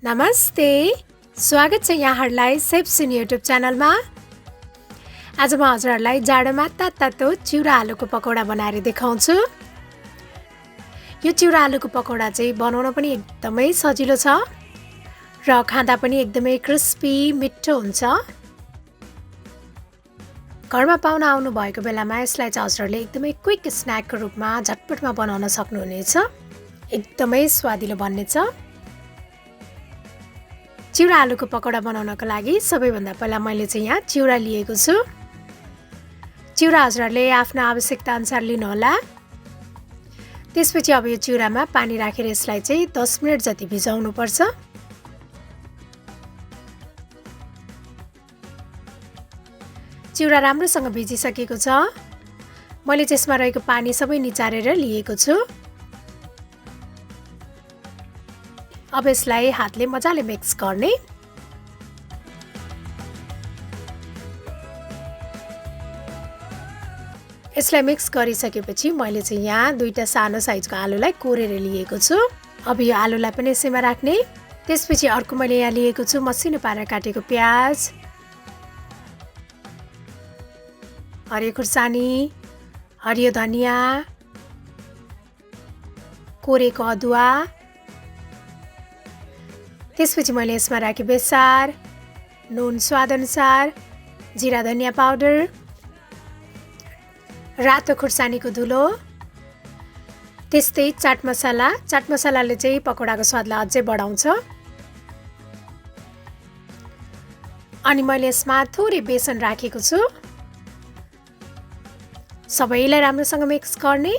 नमस्ते, स्वागत छ यहाँहरूलाई सेफ सुनी युट्युब च्यानलमा। आज म हजुरहरूलाई जाडोमा तातो चिउरा आलुको पकौडा बनाएर देखाउँछु। यो चिउरा आलुको पकौडा चाहिँ बनाउन पनि एकदमै सजिलो छ र खाँदा पनि एकदमै क्रिस्पी मिठो हुन्छ। घरमा पाहुना आउनु भएको बेलामा यसलाई चाहिँ हजुरहरूले एकदमै क्विक स्न्याकको रूपमा झटपटमा बनाउन सक्नुहुनेछ। एकदमै स्वादिलो बन्नेछ। चिउरा आलुको पकौडा बनाउनको लागि सबैभन्दा पहिला मैले चाहिँ यहाँ चिउरा लिएको छु। चिउरा हजुरहरूले आफ्नो आवश्यकता अनुसार लिनुहोला। त्यसपछि अब यो चिउरामा पानी राखेर यसलाई चाहिँ 10 मिनेट जति भिजाउनु पर्छ। चिउरा राम्रोसँग भिजिसकेको छ। मैले त्यसमा रहेको पानी सबै निचारेर लिएको छु। अब यसलाई हातले मजाले मिक्स गर्ने। यसलाई मिक्स गरिसकेपछि मैले चाहिँ यहाँ दुईटा सानो साइजको आलुलाई कोरेर लिएको छु। अब यो आलुलाई पनि यसैमा राख्ने। त्यसपछि अर्को मैले यहाँ लिएको छु मसिनो पारेर काटेको प्याज, हरियो खुर्सानी, हरियो धनिया, कोरेको अदुवा, त्यसपछि मैले यसमा राखेँ बेसार, नुन स्वादअनुसार, जिरा धनिया पाउडर, रातो खुर्सानीको धुलो, त्यस्तै चाट मसाला। चाट मसालाले चाहिँ पकौडाको स्वादलाई अझै बढाउँछ। अनि मैले यसमा थोरै बेसन राखेको छु। सबैलाई राम्रोसँग मिक्स गर्ने।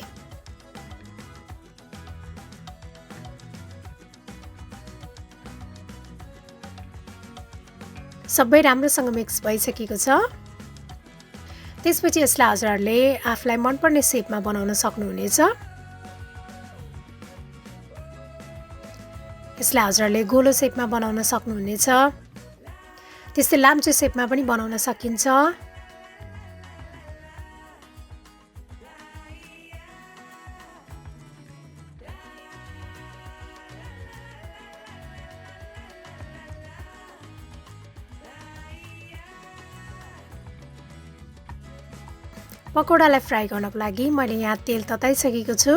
सबै राम्रोसँग मिक्स भइसकेको छ। त्यसपछि यसलाई हजुरहरूले आफूलाई मनपर्ने सेपमा बनाउन सक्नुहुनेछ। यसलाई हजुरहरूले गोलो सेपमा बनाउन सक्नुहुनेछ। त्यस्तै लाम्चो सेपमा पनि बनाउन सकिन्छ। पकौडालाई फ्राई गर्नको लागि मैले यहाँ तेल तताइसकेको छु।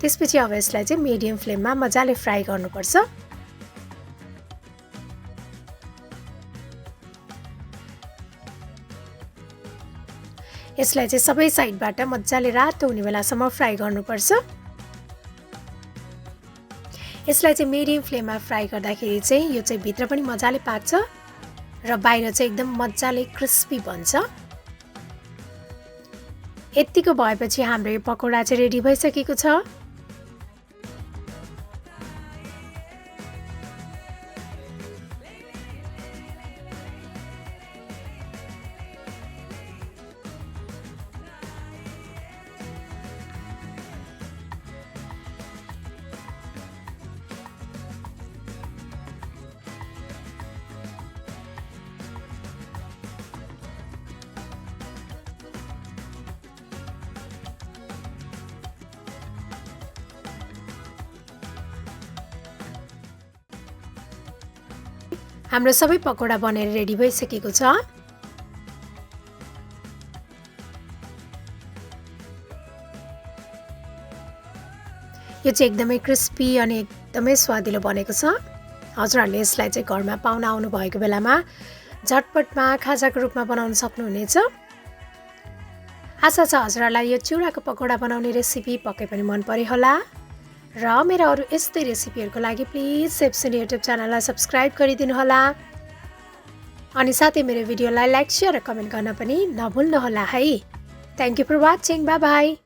त्यसपछि अब यसलाई चाहिँ मिडियम फ्लेममा मजाले फ्राई गर्नुपर्छ। यसलाई चाहिँ सबै साइडबाट मजाले रातो हुने बेलासम्म फ्राई गर्नुपर्छ। यसलाई चाहिँ मिडियम फ्लेममा फ्राई गर्दाखेरि चाहिँ यो चाहिँ भित्र पनि मजाले पाक्छ र बाहिर चाहिँ एकदम मजाले क्रिस्पी बन्छ। यतिको भएपछि हाम्रो यो पकौडा चाहिँ रेडी भइसकेको छ। हाम्रो सबै पकौडा बनेर रेडी भइसकेको छ। यो चाहिँ एकदमै क्रिस्पी अनि एकदमै स्वादिलो बनेको छ। हजुरहरूले यसलाई चाहिँ घरमा पाहुना आउनु भएको बेलामा झटपटमा खाजाको रूपमा बनाउन सक्नुहुनेछ। आशा छ हजुरहरूलाई यो चिउराको पकौडा बनाउने रेसिपी पक्कै पनि मन पर्यो होला। र मेरो अरू यस्तै रेसिपीहरूको लागि प्लिज सेफ सुनी युट्युब च्यानललाई सब्सक्राइब गरिदिनु होला। अनि साथै मेरो भिडियोलाई लाइक, शेयर र कमेन्ट गर्न पनि नभुल्नुहोला है। Thank you for watching. Bye by.